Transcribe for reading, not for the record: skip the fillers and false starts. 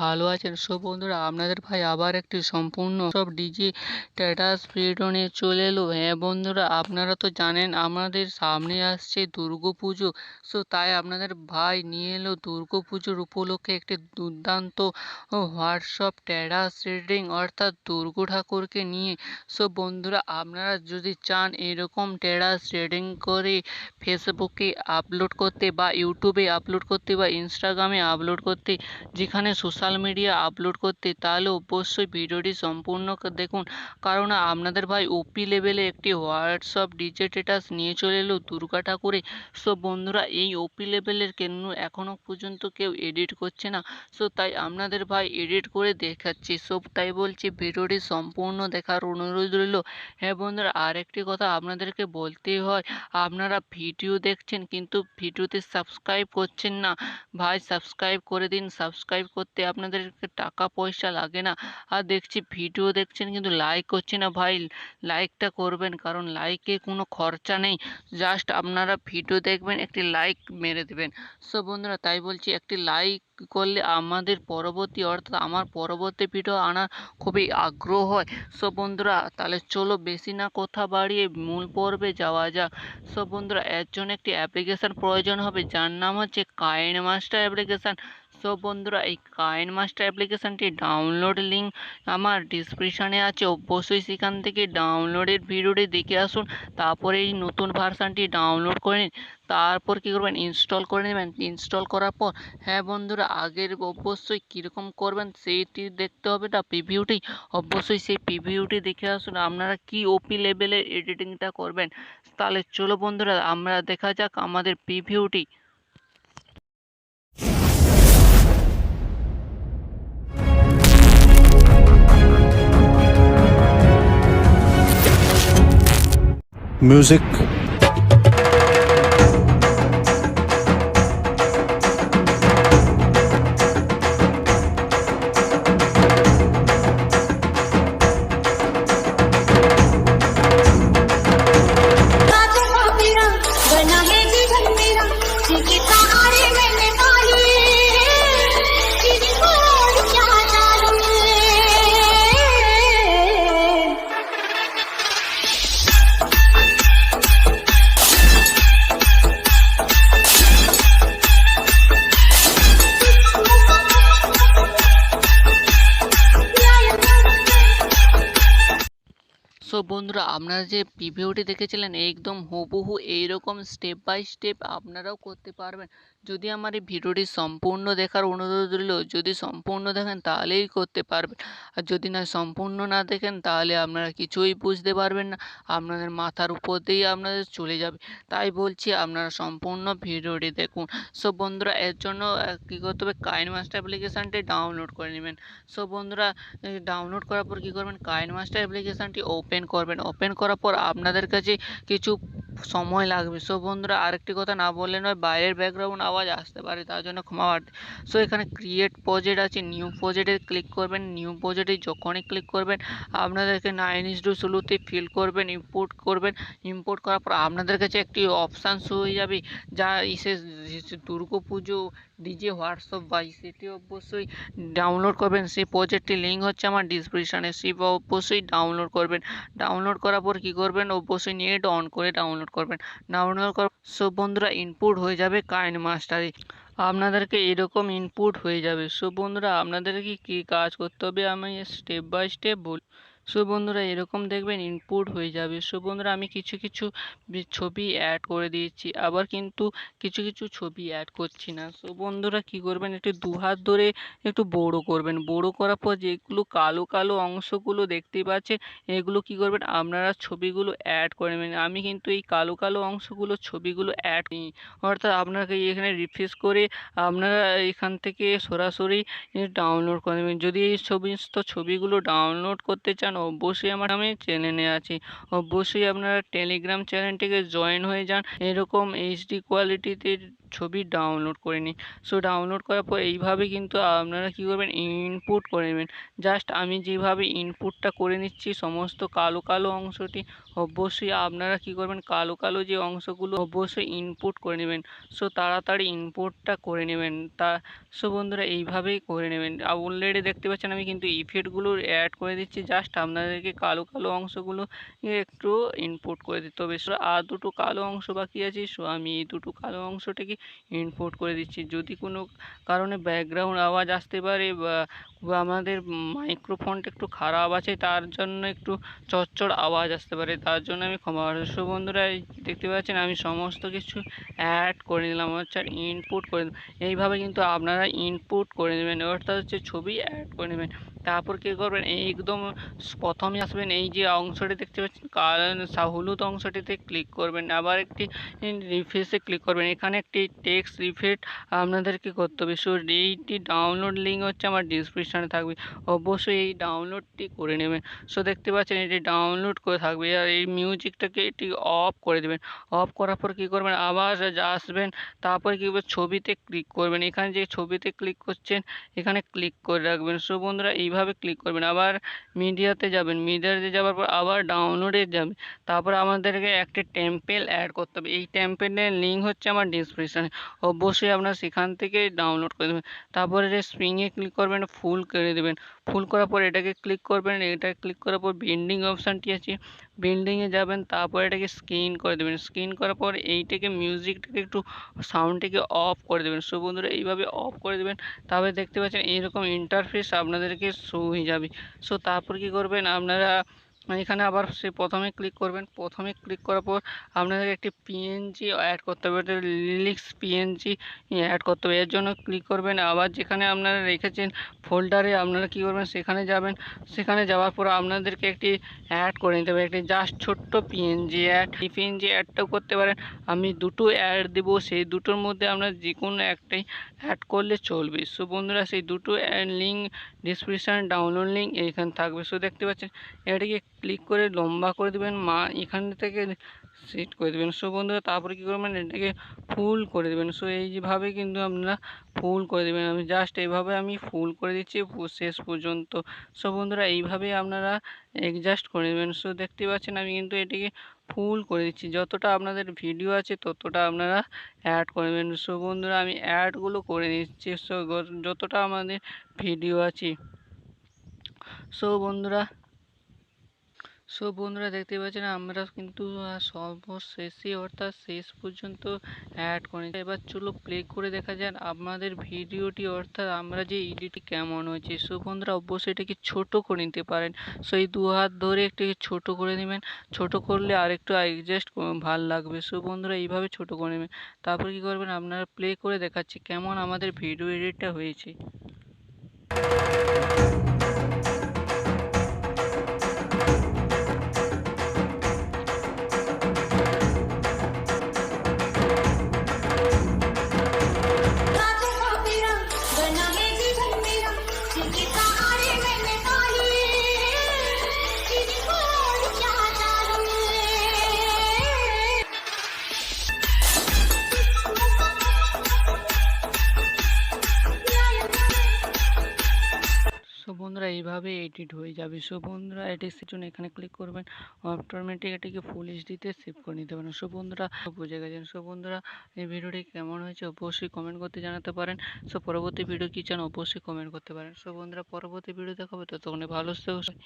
ভালো আছেন। সো বন্ধুরা, আপনাদের ভাই আবার একটি সম্পূর্ণ সব ডিজি স্ট্যাটাস ভিডিও নিয়ে চলে এলো। হ্যাঁ বন্ধুরা, আপনারা তো জানেন আমাদের সামনে আসছে দুর্গাপুজো। সো তাই আপনাদের ভাই নিয়ে এলো দুর্গাপুজোর উপলক্ষে একটি দুর্দান্ত হোয়াটসঅ্যাপ স্ট্যাটাস রিডিং অর্থাৎ দুর্গা ঠাকুরকে নিয়ে। সো বন্ধুরা, আপনারা যদি চান এরকম স্ট্যাটাস রিডিং করে ফেসবুকে আপলোড করতে বা ইউটিউবে আপলোড করতে বা ইনস্টাগ্রামে আপলোড করতে, যেখানে সোশ্যাল মিডিয়া আপলোড করতে, তাহলে অবশ্যই ভিডিওটি সম্পূর্ণ দেখুন। কারণ আপনাদের ভাই ওপি লেভেলে একটি হোয়াটসঅ্যাপ ডিজে স্ট্যাটাস নিয়ে চলে এলো দুর্গা ঠাকুরে। সো বন্ধুরা, এই ওপি লেভেলের কেন এখনও পর্যন্ত কেউ এডিট করছে না। সো তাই আপনাদের ভাই এডিট করে দেখাচ্ছি। সো তাই বলছি ভিডিওটি সম্পূর্ণ দেখার অনুরোধ রইল। হ্যাঁ বন্ধুরা, আরেকটি কথা আপনাদেরকে বলতেই হয়, আপনারা ভিডিও দেখছেন কিন্তু ভিডিওতে সাবস্ক্রাইব করছেন না। ভাই সাবস্ক্রাইব করে দিন। সাবস্ক্রাইব করতে আপনাদেরকে টাকা পয়সা লাগে না। আর দেখছি ভিডিও দেখছেন কিন্তু লাইক করছে না। ভাই লাইকটা করবেন, কারণ লাইকে কোনো খরচা নেই। জাস্ট আপনারা ভিডিও দেখবেন, একটি লাইক মেরে দেবেন। সো বন্ধুরা, তাই বলছি একটি লাইক করলে আমাদের পরবর্তী অর্থাৎ আমার পরবর্তী ভিডিও আনার খুবই আগ্রহ হয়। সো বন্ধুরা, তাহলে চলো বেশি না কথা বাড়িয়ে মূল পর্বে যাওয়া যাক। সো বন্ধুরা, এর জন্য একটি অ্যাপ্লিকেশান প্রয়োজন হবে, যার নাম হচ্ছে কাইনমাস্টার অ্যাপ্লিকেশান। সো বন্ধুরা, এই কাইনমাস্টার অ্যাপ্লিকেশানটি ডাউনলোড লিঙ্ক আমার ডিসক্রিপশানে আছে। অবশ্যই সেখান থেকে ডাউনলোডের ভিডিওটি দেখে আসুন। তারপরে এই নতুন ভার্সানটি ডাউনলোড করে নিন। তারপর কী করবেন, ইনস্টল করে নেবেন। ইনস্টল করার পর হ্যাঁ বন্ধুরা, আগের অবশ্যই কীরকম করবেন সেইটি দেখতে হবে না, প্রিভিউটি। অবশ্যই সেই প্রিভিউটি দেখে আসুন আপনারা কি ওপি লেভেলের এডিটিংটা করবেন। তাহলে চলো বন্ধুরা, আমরা দেখা যাক আমাদের প্রিভিউটি। Music. সো বন্ধুরা, আপনারা যে প্রিভিউটি দেখেছিলেন একদম হুবহু এইরকম স্টেপ বাই স্টেপ আপনারাও করতে পারবেন, যদি আমার এই ভিডিওটি সম্পূর্ণ দেখার অনুরোধ রইল। যদি সম্পূর্ণ দেখেন তাহলেই করতে পারবেন, আর যদি না সম্পূর্ণ না দেখেন তাহলে আপনারা কিছুই বুঝতে পারবেন না, আপনাদের মাথার উপর দিয়েই আপনাদের চলে যাবে। তাই বলছি আপনারা সম্পূর্ণ ভিডিওটি দেখুন। সো বন্ধুরা, এর জন্য কী করতে হবে, কাইনমাস্টার অ্যাপ্লিকেশানটি ডাউনলোড করে নেবেন। সো বন্ধুরা, ডাউনলোড করার পর কী করবেন, কাইনমাস্টার অ্যাপ্লিকেশানটি ওপেন করবেন। ওপেন করার পর আপনাদের কাছে কিছু সময় লাগবে। সো বন্ধুরা, আরেকটি কথা না বললে নয়, বাইরের ব্যাকগ্রাউন্ড আওয়াজ আসতে পারে, তার জন্য ক্ষমা প্রার্থী। সো এখানে ক্রিয়েট প্রজেক্ট আছে, নিউ প্রজেক্টে ক্লিক করবেন। নিউ প্রজেক্টে যখনই ক্লিক করবেন আপনাদেরকে 9:16 ফিল করবেন, ইম্পোর্ট করবেন। ইম্পোর্ট করার পর আপনাদের কাছে একটি অপশান শো হয়ে যাবে, যা এসে দুর্গাপুজো ডিজে হোয়াটসঅ্যাপ বাই, সেটি অবশ্যই ডাউনলোড করবেন। সেই প্রজেক্টটির লিঙ্ক হচ্ছে আমার ডিসক্রিপশানে, সেই অবশ্যই ডাউনলোড করবেন। ডাউনলোড করার পর কী করবেন, অবশ্যই নেট অন করে ডাউনলোড করবেন। ডাউনলোড করার সো বন্ধুরা, ইনপুট হয়ে যাবে কাইনমাস্টারে। আপনাদেরকে এরকম ইনপুট হয়ে যাবে। সো বন্ধুরা, আপনাদেরকে কী কাজ করতে হবে আমি স্টেপ বাই স্টেপ বলি। সো বন্ধুরা, এরকম দেখবেন ইনপুট হয়ে যাবে। সো বন্ধুরা, আমি কিছু কিছু ছবি অ্যাড করে দিয়েছি, আবার কিন্তু কিছু কিছু ছবি অ্যাড করছি না। সো বন্ধুরা, কী করবেন, একটু দুহাত ধরে একটু বড়ো করবেন। বড়ো করার পর যেগুলো কালো কালো অংশগুলো দেখতেই পাচ্ছেন, এগুলো কী করবেন, আপনারা ছবিগুলো অ্যাড করে নেবেন। আমি কিন্তু এই কালো কালো অংশগুলো ছবিগুলো অ্যাড নিই, অর্থাৎ আপনাকে এখানে রিফ্রেশ করে আপনারা এখান থেকে সরাসরি ডাউনলোড করে নেবেন। যদি এই সমস্ত ছবিগুলো ডাউনলোড করতে চান, অবশ্যই আমি চ্যানেলে আছি। অবশ্যই আপনারা টেলিগ্রাম চ্যানেলটিকে জয়েন হয়ে যান। এরকম এইচডি কোয়ালিটিতে ছবি ডাউনলোড করে নিই। সো ডাউনলোড করার পর এইভাবে কিন্তু আপনারা কী করবেন, ইনপুট করে নেবেন। জাস্ট আমি যেভাবে ইনপুটটা করে নিচ্ছি সমস্ত কালো কালো অংশটি অবশ্যই আপনারা কী করবেন, কালো কালো যে অংশগুলো অবশ্যই ইনপুট করে নেবেন। সো তাড়াতাড়ি ইনপুটটা করে নেবেন। সো বন্ধুরা এইভাবেই করে নেবেন। অলরেডি দেখতে পাচ্ছেন আমি কিন্তু ইফেক্টগুলো অ্যাড করে দিচ্ছি। জাস্ট আপনাদেরকে কালো কালো অংশগুলো একটু ইনপুট করে দিতে হবে। সো আর দুটো কালো অংশ বাকি আছে, সো আমি এই দুটো কালো অংশটাকে ইনপুট করে দিচ্ছি। যদি কোনো কারণে ব্যাকগ্রাউন্ড আওয়াজ আসতে পারে বা আমাদের মাইক্রোফোনটা একটু খারাপ আছে, তার জন্য একটু চড়চড় আওয়াজ আসতে পারে, তার জন্য আমি ক্ষমা প্রার্থী। সো বন্ধুরা দেখতে পাচ্ছেন আমি সমস্ত কিছু অ্যাড করে নিলাম, হচ্ছে আর ইনপুট করে দিলাম। এইভাবে কিন্তু আপনারা ইনপুট করে নেবেন, অর্থাৎ হচ্ছে ছবি অ্যাড করে নেবেন। তারপর কী করবেন, একদম প্রথমে আসবেন এই যে অংশটি দেখতে পাচ্ছেন হলুদ অংশটিতে ক্লিক করবেন, আবার একটি রিফ্রেশে ক্লিক করবেন। এখানে একটি টেক্সট রিফেক্ট আপনাদেরকে করতে হবে। সো এইটি ডাউনলোড লিঙ্ক হচ্ছে আমার ডিসক্রিপশানে থাকবে, অবশ্যই এই ডাউনলোডটি করে নেবেন। সো দেখতে পাচ্ছেন এটি ডাউনলোড করে থাকবে। আর এই মিউজিকটাকে এটি অফ করে দেবেন। অফ করার পর কী করবেন, আবার আসবেন, তারপরে কী করবেন, ছবিতে ক্লিক করবেন। এখানে যে ছবিতে ক্লিক করছেন এখানে ক্লিক করে রাখবেন। সো বন্ধুরা এইভাবে ক্লিক করবেন, আবার মিডিয়াতে যাবেন, মিডিয়াতে যাওয়ার পর আবার ডাউনলোডে যাবেন। তারপর আমাদেরকে একটি টেম্পেল অ্যাড করতে হবে। এই টেম্পেলের লিঙ্ক হচ্ছে আমার ডিসক্রিপশানে, অবশ্যই আপনারা সেখান থেকে ডাউনলোড করে দেবেন। তারপরে স্প্রিংয়ে ক্লিক করবেন, ফুল করে দেবেন। ফুল করার পর এটাকে ক্লিক করবেন, এটা ক্লিক করার পর বেন্ডিং অপশানটি আছে, বেন্ডিংয়ে যাবেন, তারপর এটাকে স্ক্রিন করে দেবেন। স্ক্রিন করার পর এইটাকে মিউজিকটাকে একটু সাউন্ডটিকে অফ করে দেবেন। সো বন্ধুরা এইভাবে অফ করে দেবেন। তারপরে দেখতে পাচ্ছেন এইরকম ইন্টারফেস আপনাদেরকে শো হয়ে যাবে। সো তারপর কী করবেন, আপনারা এখানে আবার প্রথমে ক্লিক করবেন। প্রথমে ক্লিক করার পর আপনাদের একটি পিএনজি অ্যাড করতে হবে, লিরিক্স পিএনজি অ্যাড করতে হবে। এর জন্য ক্লিক করবেন, আবার যেখানে আপনারা রেখেছেন ফোল্ডারে আপনারা কী করবেন, সেখানে যাবেন। সেখানে যাওয়ার পর আপনাদেরকে একটি অ্যাড করে নিতে হবে, একটি জাস্ট ছোট্ট পিএনজি অ্যাড। এই পিএনজি অ্যাডটাও করতে পারেন, আমি দুটো অ্যাড দেবো, সেই দুটোর মধ্যে আপনার যে কোনো একটাই অ্যাড করলে চলবে। সো বন্ধুরা সেই দুটো লিঙ্ক ডিসক্রিপশান ডাউনলোড লিঙ্ক এইখানে থাকবে। সো দেখতে পাচ্ছেন এটাকে ক্লিক করে লম্বা করে দেবেন, এখান থেকে সেট করে দেবেন। সো বন্ধুরা তারপরে কী করবেন, এটাকে ফুল করে দেবেন। সো এইভাবে কিন্তু আপনারা ফুল করে দেবেন। আমি জাস্ট এইভাবে আমি ফুল করে দিচ্ছি শেষ পর্যন্ত। সো বন্ধুরা এইভাবেই আপনারা অ্যাডজাস্ট করে নেবেন। সো দেখতে পাচ্ছেন আমি কিন্তু এটিকে ফুল করে দিচ্ছি, যতটা আপনাদের ভিডিও আছে ততটা আপনারা অ্যাড করে নেবেন। সো বন্ধুরা আমি অ্যাডগুলো করে নিচ্ছি, সো যতটা আমাদের ভিডিও আছে। সো বন্ধুরা দেখতে পাচ্ছেন আমরা কিন্তু সর্বশেষে অর্থাৎ শেষ পর্যন্ত অ্যাড করে নিচ্ছি। এবার চলো প্লে করে দেখা যাক আমাদের ভিডিওটি, অর্থাৎ আমরা যে এডিটটি কেমন হয়েছে। সো বন্ধুরা অবশ্যই এটাকে ছোটো করে নিতে পারেন। সো এই দু হাত ধরে একটু ছোটো করে নেবেন, ছোটো করলে আরেকটু অ্যাডজাস্ট ভাল লাগবে। সো বন্ধুরা এইভাবে ছোটো করে নেবেন। তারপর কী করবেন, আপনারা প্লে করে দেখাচ্ছি কেমন আমাদের ভিডিও এডিটটা হয়েছে। সো বন্ধুরা এইভাবে এডিট হয়ে যাবে। সো বন্ধুরা এটির জন্য এখানে ক্লিক করবেন, অটোমেটিক এটিকে ফুল এইচডিতে সেভ করে নিতে পারেন। সো বন্ধুরা বুঝে গেছেন। সো বন্ধুরা এই ভিডিওটি কেমন হয়েছে অবশ্যই কমেন্ট করতে জানাতে পারেন। সো পরবর্তী ভিডিও কী চান অবশ্যই কমেন্ট করতে পারেন। সো বন্ধুরা পরবর্তী ভিডিও দেখাবো, ততক্ষণে ভালো থাকবেন।